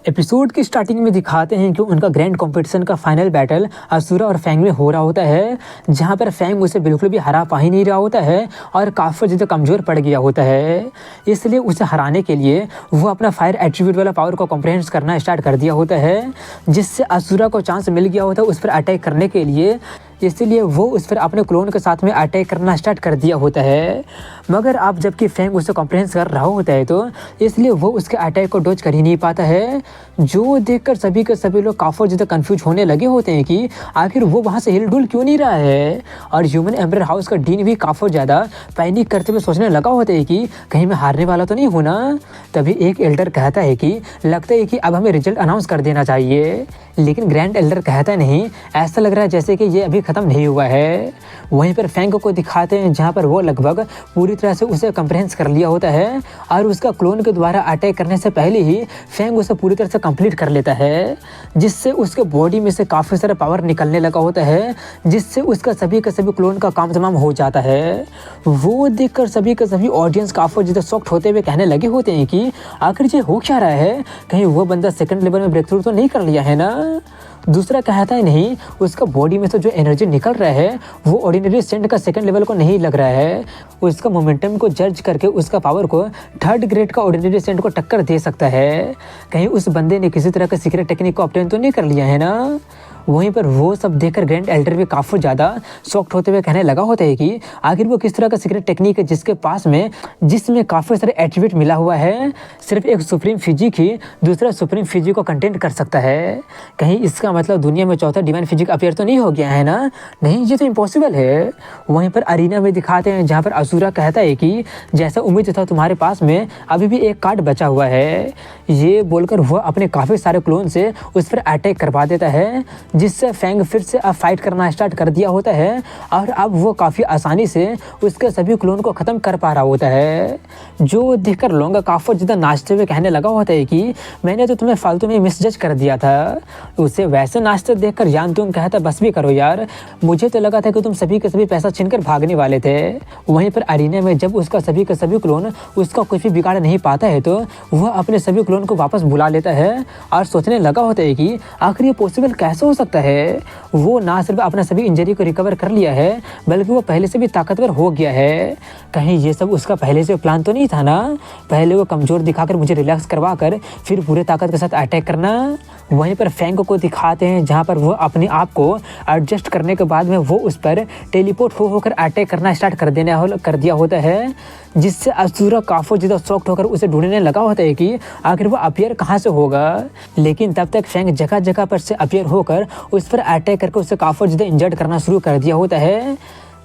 Episode की starting में दिखाते हैं कि उनका ग्रैंड कंपटीशन का फाइनल बैटल असुरा और फैंग में हो रहा होता है, जहां पर फैंग उसे बिल्कुल भी हरा पा ही नहीं रहा होता है और काफ़ी ज़्यादा कमज़ोर पड़ गया होता है। इसलिए उसे हराने के लिए वो अपना फायर एट्रीब्यूट वाला पावर को कॉम्प्रहेंस करना स्टार्ट कर दिया होता है, जिससे असुरा को चांस मिल गया होता है उस पर अटैक करने के लिए। इसलिए वो उस पर अपने क्लोन के साथ में अटैक करना स्टार्ट कर दिया होता है। मगर अब जबकि फैंग उसे कॉम्प्रहेंस कर रहा होता है तो इसलिए वो उसके अटैक को डॉज कर ही नहीं पाता है, जो देखकर सभी के सभी लोग काफ़ी ज़्यादा कंफ्यूज होने लगे होते हैं कि आखिर वो वहाँ से हिल डुल क्यों नहीं रहा है। और ह्यूमन एम्पायर हाउस का डीन भी काफ़ी ज़्यादा पैनिक करते हुए सोचने लगा होता है कि कहीं मैं हारने वाला तो नहीं हूँ ना। तभी एक एल्डर कहता है कि लगता है कि अब हमें रिजल्ट अनाउंस कर देना चाहिए, लेकिन ग्रैंड एल्डर कहता नहीं, ऐसा लग रहा है जैसे कि ये अभी ख़त्म नहीं हुआ है। वहीं पर फैंग को दिखाते हैं जहाँ पर वो लगभग पूरी तरह से उसे कॉम्प्रहेंस कर लिया होता है और उसका क्लोन के द्वारा अटैक करने से पहले ही फैंग उसे पूरी तरह से कंप्लीट कर लेता है, जिससे उसके बॉडी में से काफ़ी सारा पावर निकलने लगा होता है, जिससे उसका सभी का सभी क्लोन का काम तमाम हो जाता है। वो देखकर सभी का सभी ऑडियंस काफ़ी ज़्यादा शॉक्ड होते हुए कहने लगे होते हैं कि आखिर ये हो क्या रहा है, कहीं वो बंदा सेकंड लेवल में ब्रेक थ्रू तो नहीं कर लिया है ना। दूसरा कहता है नहीं, उसका बॉडी में से जो एनर्जी निकल रहा है वो ऑर्डिनरी सेंट का सेकंड लेवल को नहीं लग रहा है। उसका मोमेंटम को जज करके उसका पावर को थर्ड ग्रेड का ऑर्डिनरी सेंट को टक्कर दे सकता है। कहीं उस बंदे ने किसी तरह का सीक्रेट टेक्निक को ऑब्टेन तो नहीं कर लिया है ना। वहीं पर वो सब देखकर ग्रैंड एल्डर भी काफ़ी ज़्यादा शॉक्ड होते हुए कहने लगा होता है कि आखिर वो किस तरह का सीक्रेट टेक्निक है जिसके पास में जिसमें काफ़ी सारे एट्रीब्यूट मिला हुआ है, सिर्फ एक सुप्रीम फिजिक ही दूसरा सुप्रीम फिजिक को कंटेंट कर सकता है। कहीं इसका मतलब दुनिया में चौथा डिवाइन फिजिक अपीयर तो नहीं हो गया है ना। नहीं, ये तो इम्पॉसिबल है। वहीं पर अरीना में दिखाते हैं जहाँ पर असुरा कहता है कि जैसा उम्मीद था तुम्हारे पास में अभी भी एक कार्ड बचा हुआ है। ये बोलकर वह अपने काफ़ी सारे क्लोन से उस पर अटैक करवा देता है, जिससे फैंग फिर से अब फाइट करना स्टार्ट कर दिया होता है और अब वो काफ़ी आसानी से उसके सभी क्लोन को ख़त्म कर पा रहा होता है। जो देखकर लोंगा काफ़ी ज़्यादा नाचते हुए कहने लगा होता है कि मैंने तो तुम्हें फालतू में मिसजज कर दिया था। उसे वैसे नाचते देखकर यान तुंग कहता बस भी करो यार, मुझे तो लगा था कि तुम सभी के सभी पैसा छीनकर भागने वाले थे। वहीं पर अरीना में जब उसका सभी का सभी क्लोन उसका कुछ भी बिगाड़ नहीं पाता है तो वह अपने सभी क्लोन को वापस बुला लेता है और सोचने लगा होता है कि आखिर ये पॉसिबल कैसे हो सकता है। वो ना सिर्फ अपना सभी इंजरी को रिकवर कर लिया है बल्कि वो पहले से भी ताकतवर हो गया है। कहीं ये सब उसका पहले से प्लान तो नहीं था ना, पहले वो कमज़ोर दिखाकर मुझे रिलैक्स करवा कर फिर पूरे ताकत के साथ अटैक करना। वहीं पर फैंग को दिखाते हैं जहाँ पर वो अपने आप को एडजस्ट करने के बाद में वो उस पर टेलीपोर्ट होकर अटैक करना स्टार्ट कर दिया होता है, जिससे असुरा काफ़ी ज़्यादा शॉक्ड होकर उसे ढूंढने लगा होता है कि आखिर वो अपीयर कहाँ से होगा। लेकिन तब तक फैंग जगह जगह पर से अपीयर होकर उस पर अटैक करके उसे काफ़ी ज़्यादा इंजर्ड करना शुरू कर दिया होता है,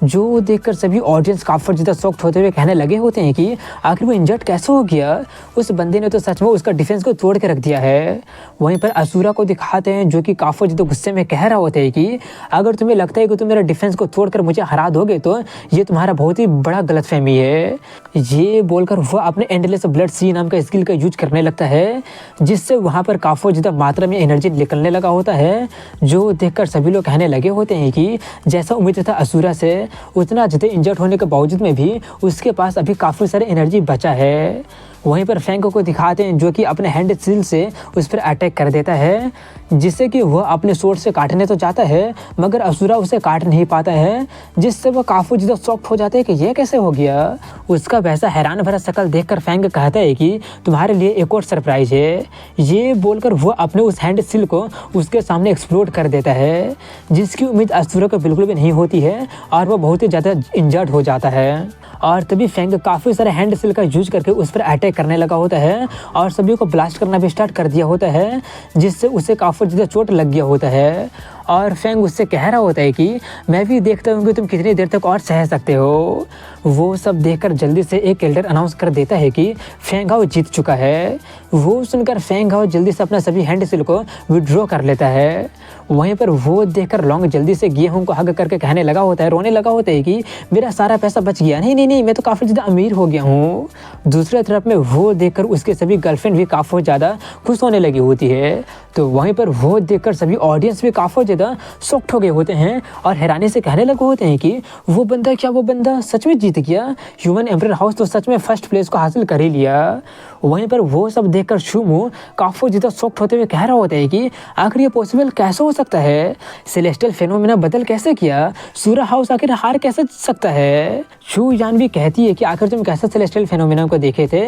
जो देखकर सभी ऑडियंस काफ़ी ज़्यादा शॉक्ड होते हुए कहने लगे होते हैं कि आखिर वो इंजर्ड कैसे हो गया, उस बंदे ने तो सच में उसका डिफेंस को तोड़ के रख दिया है। वहीं पर असुरा को दिखाते हैं जो कि काफ़ी ज़्यादा गुस्से में कह रहा होता है कि अगर तुम्हें लगता है कि तुम मेरा डिफेंस को तोड़कर मुझे हरा दोगे तो ये तुम्हारा बहुत ही बड़ा गलतफहमी है। ये बोलकर वह अपने एंडलेस ब्लड सी नाम का स्किल का यूज करने लगता है, जिससे वहाँ पर काफ़ी ज़्यादा मात्रा में एनर्जी निकलने लगा होता है, जो देखकर सभी लोग कहने लगे होते हैं कि जैसा उम्मीद था असुरा से उतना ज़्यादा इंजर्ड होने के बावजूद में भी उसके पास अभी काफ़ी सारे एनर्जी बचा है। वहीं पर फैंग को दिखाते हैं जो कि अपने हैंड सील से उस पर अटैक कर देता है, जिससे कि वह अपने सोर्ड से काटने तो जाता है मगर असुरा उसे काट नहीं पाता है, जिससे वह काफ़ी ज़्यादा शॉक्ड हो जाता है कि यह कैसे हो गया। उसका वैसा हैरान भरा शक्ल देखकर फैंग कहता है कि तुम्हारे लिए एक और सरप्राइज है। ये बोलकर वह अपने उस हैंड सील को उसके सामने एक्सप्लोड कर देता है, जिसकी उम्मीद असुरा को बिल्कुल भी नहीं होती है और वह बहुत ही ज़्यादा इंजर्ड हो जाता है। और तभी फैंग काफ़ी सारे हैंड सील का यूज करके उस पर अटैक करने लगा होता है और सभी को ब्लास्ट करना भी स्टार्ट कर दिया होता है, जिससे उसे काफ़ी ज़्यादा चोट लग गया होता है। और फैंग उससे कह रहा होता है कि मैं भी देखता हूँ कि तुम कितनी देर तक और सह सकते हो। वो सब देखकर जल्दी से एक एल्डर अनाउंस कर देता है कि फैंग हाओ जीत चुका है। वो सुनकर फैंग हाओ जल्दी से अपना सभी हैंड सील को विड्रॉ कर लेता है। वहीं पर वो देखकर लॉन्ग जल्दी से गेहूं को हग करके कहने लगा होता है, रोने लगा होता है कि मेरा सारा पैसा बच गया, नहीं मैं तो काफ़ी ज़्यादा अमीर हो गया हूँ। दूसरी तरफ में वो देखकर उसके सभी गर्लफ्रेंड भी काफ़ी ज़्यादा खुश होने लगी होती है। तो वहीं पर वो देखकर सभी ऑडियंस भी काफ़ी ज़्यादा शॉक्ड हो गए होते हैं और हैरानी से कहने लगे होते हैं कि वो बंदा सच में जीत गया, ह्यूमन एम्परर हाउस तो सच में फर्स्ट प्लेस को हासिल कर ही लिया। वहीं पर वो सब देखकर शूमू काफ़ी ज़्यादा शॉक्ड होते हुए कह रहा होता है कि आखिर ये पॉसिबल कैसे हो सकता है, सेलेस्टियल फेनोमेना बदल कैसे किया, सूरा हाउस आखिर हार कैसे सकता है। शू यान भी कहती है कि आखिर तुम कैसे सेलेस्टियल फेनोमेना को देखे थे।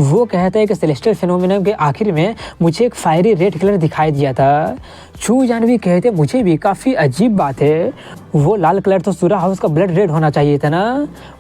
वो कहता है कि सेलेस्टियल फेनोमेना के आखिर में मुझे एक फायरी रेड कलर दिखाई दिया था। चू यान भी कहते मुझे भी काफ़ी अजीब बात है, वो लाल कलर तो सूरा हाउस का ब्लड रेड होना चाहिए था ना।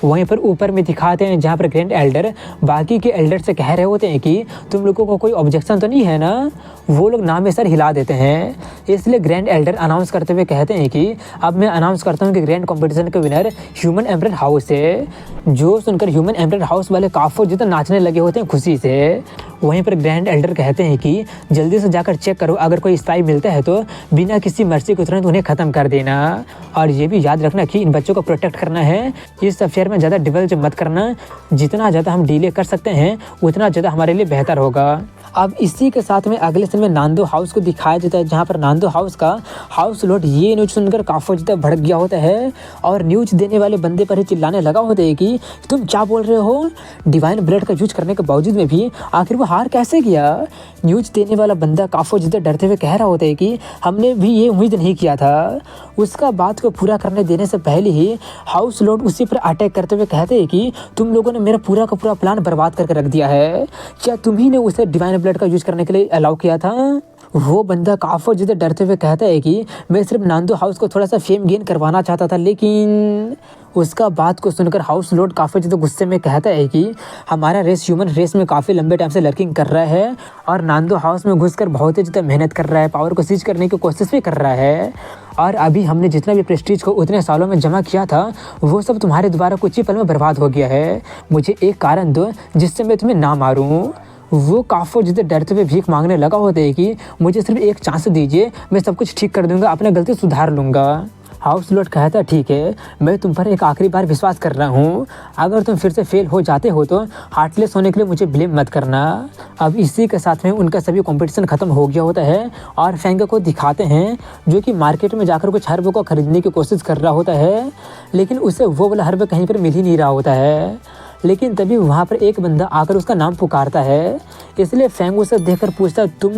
वहीं पर ऊपर में दिखाते हैं जहाँ पर ग्रैंड एल्डर बाकी के एल्डर से कह रहे होते हैं कि तुम लोगों को कोई ऑब्जेक्शन तो नहीं है ना। वो लोग नाम में सर हिला देते हैं। इसलिए ग्रैंड एल्डर अनाउंस करते हुए कहते हैं कि अब मैं अनाउंस करता हूँ कि ग्रैंड कॉम्पिटिशन के विनर ह्यूमन एम्परर हाउस है। जो सुनकर ह्यूमन एम्परर हाउस वाले काफ़ी ज़्यादा नाचने लगे होते हैं खुशी से। वहीं पर ग्रैंड एल्डर कहते हैं कि जल्दी से जाकर चेक करो, अगर कोई स्पाई मिलता है तो बिना किसी मर्जी को तुरंत उन्हें ख़त्म कर देना। और ये भी याद रखना कि इन बच्चों को प्रोटेक्ट करना है, इस अफेयर में ज़्यादा डिवल्ज मत करना। जितना ज़्यादा हम डिले कर सकते हैं उतना ज़्यादा हमारे लिए बेहतर होगा। अब इसी के साथ में अगले सीन में नांदो हाउस को दिखाया जाता है, जहाँ पर नांदो हाउस का हाउस लॉर्ड ये न्यूज़ सुनकर काफ़ी ज़्यादा भड़क गया होता है और न्यूज़ देने वाले बंदे पर ही चिल्लाने लगा होता है कि तुम क्या बोल रहे हो, डिवाइन ब्लड का यूज करने के बावजूद में भी आखिर वो हार कैसे किया। न्यूज़ देने वाला बंदा काफ़ी ज़्यादा डरते हुए कह रहा होता है कि हमने भी ये उम्मीद नहीं किया था। उसका बात को पूरा करने देने से पहले ही हाउस लॉर्ड उसी पर अटैक करते हुए कहते हैं कि तुम लोगों ने मेरा पूरा का पूरा प्लान बर्बाद करके रख दिया है, क्या तुम ही ने उसे डिवाइन ब्लड का यूज करने के लिए अलाउ किया था। वो बंदा काफ़ी ज़्यादा डरते हुए कहता है कि मैं सिर्फ नांदो हाउस को थोड़ा सा फेम गेन करवाना चाहता था, लेकिन उसका बात को सुनकर हाउस लॉर्ड काफ़ी ज़्यादा गुस्से में कहता है कि हमारा रेस ह्यूमन रेस में काफ़ी लंबे टाइम से लर्किंग कर रहा है और नांदो हाउस में घुसकर बहुत ही ज़्यादा मेहनत कर रहा है, पावर को सीज करने की कोशिश भी कर रहा है। और अभी हमने जितना भी प्रेस्टीज को उतने सालों में जमा किया था वो सब तुम्हारे द्वारा कुछ ही पल में बर्बाद हो गया है। मुझे एक कारण दो जिससे मैं तुम्हें ना मारूँ। वो काफ़ी ज़्यादा डरते हुए भीख मांगने लगा होता है कि मुझे सिर्फ एक चांस दीजिए, मैं सब कुछ ठीक कर दूंगा, अपनी गलती सुधार लूँगा। हाउस लॉर्ड कहता है ठीक है, मैं तुम पर एक आखिरी बार विश्वास कर रहा हूँ, अगर तुम फिर से फेल हो जाते हो तो हार्टलेस होने के लिए मुझे ब्लेम मत करना। अब इसी के साथ में उनका सभी कंपटीशन ख़त्म हो गया होता है और फेंग को दिखाते हैं जो कि मार्केट में जाकर कुछ हर्ब को खरीदने की कोशिश कर रहा होता है, लेकिन उसे वो वाला हर्ब कहीं पर मिल ही नहीं रहा होता है। लेकिन तभी वहाँ पर एक बंदा आकर उसका नाम पुकारता है, इसलिए फेंग उसे देखकर पूछता तुम।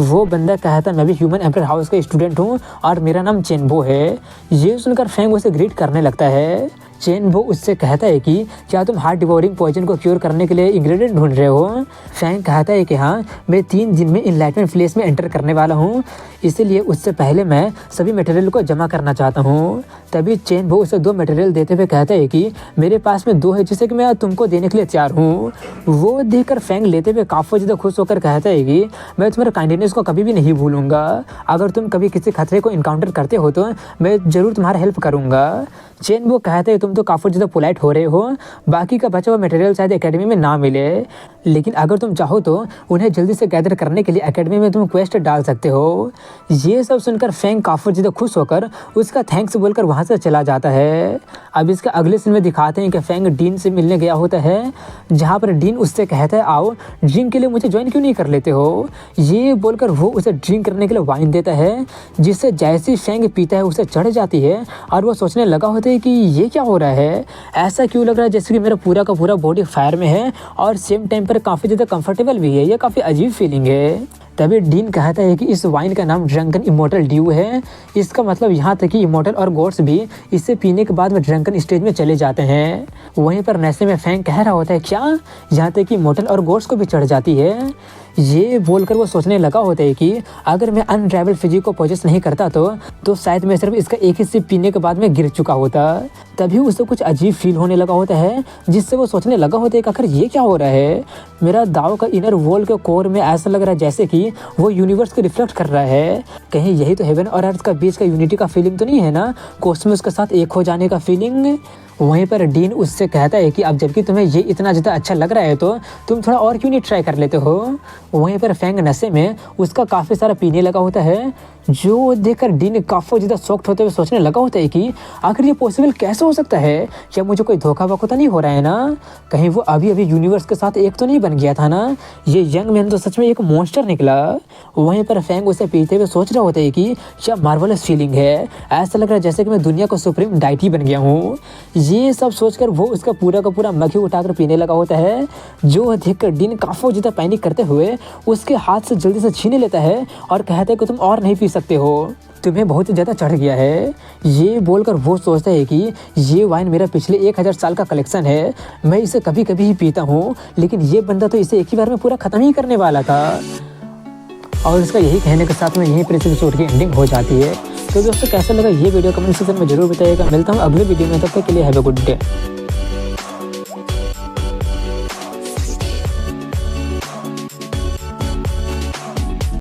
वो बंदा कहता मैं भी ह्यूमन एम्परर हाउस का स्टूडेंट हूँ और मेरा नाम चेनबो है। ये सुनकर फेंग उसे ग्रीट करने लगता है। चेनबो उससे कहता है कि क्या तुम हार्ट डिवोरिंग पॉइजन को क्योर करने के लिए इंग्रेडिएंट ढूंढ रहे हो। फेंग कहता है कि हाँ, मैं 3 दिन में इनलाइटमेंट प्लेस में एंटर करने वाला हूँ, इसीलिए उससे पहले मैं सभी मटेरियल को जमा करना चाहता हूँ। तभी चेनबो उसे 2 मटेरियल देते हुए कहता है कि मेरे पास में 2 है जिसे कि मैं तुमको देने के लिए तैयार हूँ। वो देखकर फेंग लेते हुए काफ़ी ज़्यादा खुश होकर कहता है कि मैं तुम्हारे काइंडनेस को कभी भी नहीं भूलूंगा, अगर तुम कभी किसी खतरे को इनकाउंटर करते हो तो मैं ज़रूर तुम्हारा हेल्प करूँगा। चेनबो कहते हैं तुम तो काफ़ी ज़्यादा पोलाइट हो रहे हो, बाकी का बचा हुआ मटेरियल शायद एकेडमी में ना मिले, लेकिन अगर तुम चाहो तो उन्हें जल्दी से गैदर करने के लिए एकेडमी में तुम क्वेस्ट डाल सकते हो। ये सब सुनकर फेंग काफ़ी ज़्यादा खुश होकर उसका थैंक्स बोलकर वहाँ से चला जाता है। अब इसके अगले सीन में दिखाते हैं कि फेंग डीन से मिलने गया होता है, जहाँ पर डीन उससे कहता है आओ ड्रिंक के लिए मुझे ज्वाइन क्यों नहीं कर लेते हो। ये बोलकर वो उसे ड्रिंक करने के लिए वाइन देता है, जिससे जैसे फेंग पीता है उसे चढ़ जाती है और वो सोचने लगा होता है कि ये क्या हो रहा है, ऐसा क्यों लग रहा है जैसे कि मेरा पूरा का पूरा बॉडी फायर में है और सेम टाइम पर काफ़ी ज़्यादा कंफर्टेबल भी है, ये काफ़ी अजीब फीलिंग है। तभी डीन कहता है कि इस वाइन का नाम ड्रंकन इमोर्टल ड्यू है, इसका मतलब यहाँ तक कि इमोर्टल और गॉड्स भी इसे पीने के बाद में ड्रंकन स्टेज में चले जाते हैं। वहीं पर नशे में फेंग कह रहा होता है क्या, यहाँ तक कि इमोर्टल और गॉड्स को भी चढ़ जाती है। ये बोलकर वो सोचने लगा होता है कि अगर मैं अनराइवल फिजिक को पोजेस नहीं करता तो शायद मैं सिर्फ इसका एक ही सिप पीने के बाद में गिर चुका होता। तभी उसे कुछ अजीब फील होने लगा होता है, जिससे वो सोचने लगा होता है कि आखिर ये क्या हो रहा है। मेरा दाव का इनर वॉल के कोर में ऐसा लग रहा है जैसे कि वो यूनिवर्स को रिफ्लेक्ट कर रहा है, कहीं यही तो हेवन और अर्थ का बीच का यूनिटी का फीलिंग तो नहीं है ना, कॉस्मोस के साथ एक हो जाने का फीलिंग। वहीं पर डीन उससे कहता है कि अब जबकि तुम्हें ये इतना ज़्यादा अच्छा लग रहा है तो तुम थोड़ा और क्यों नहीं ट्राई कर लेते हो। वहीं पर फेंग नशे में उसका काफ़ी सारा पीने लगा होता है, जो देखकर डीन काफ़ी ज़्यादा शॉक्ड होते हुए सोचने लगा होता है कि आखिर ये पॉसिबल कैसे हो सकता है? क्या मुझे कोई धोखा वोखा तो नहीं हो रहा है ना? कहीं वो अभी अभी यूनिवर्स के साथ एक तो नहीं बन गया था ना? ये यंग मैन तो सच में एक मॉन्स्टर निकला। वहीं पर फैंग उसे पीते हुए सोच रहा होता है कि क्या मार्वलस फीलिंग है, ऐसा लग रहा है जैसे कि मैं दुनिया का सुप्रीम डाइटी बन गया हूँ। ये सब सोचकर वो उसका पूरा का पूरा मक्खी उठाकर पीने लगा होता है, जो देखकर डीन काफ़ी ज़्यादा पैनिक करते हुए उसके हाथ से जल्दी से छीने लेता है और कहता है कि तुम और नहीं पी सकते हो, तुम्हें बहुत ही ज़्यादा चढ़ गया है। ये बोलकर वो सोचता है कि ये वाइन मेरा पिछले 1000 साल का कलेक्शन है, मैं इसे कभी कभी ही पीता हूँ, लेकिन ये बंदा तो इसे एक ही बार में पूरा ख़त्म ही करने वाला था। और इसका यही कहने के साथ में यहीं पर इस एपिसोड की एंडिंग हो जाती है। तो दोस्तों कैसा लगा ये वीडियो कमेंट सेक्शन में जरूर बताइएगा। मिलता हूँ अगले वीडियो में, तब तक के लिए हैव अ गुड डे।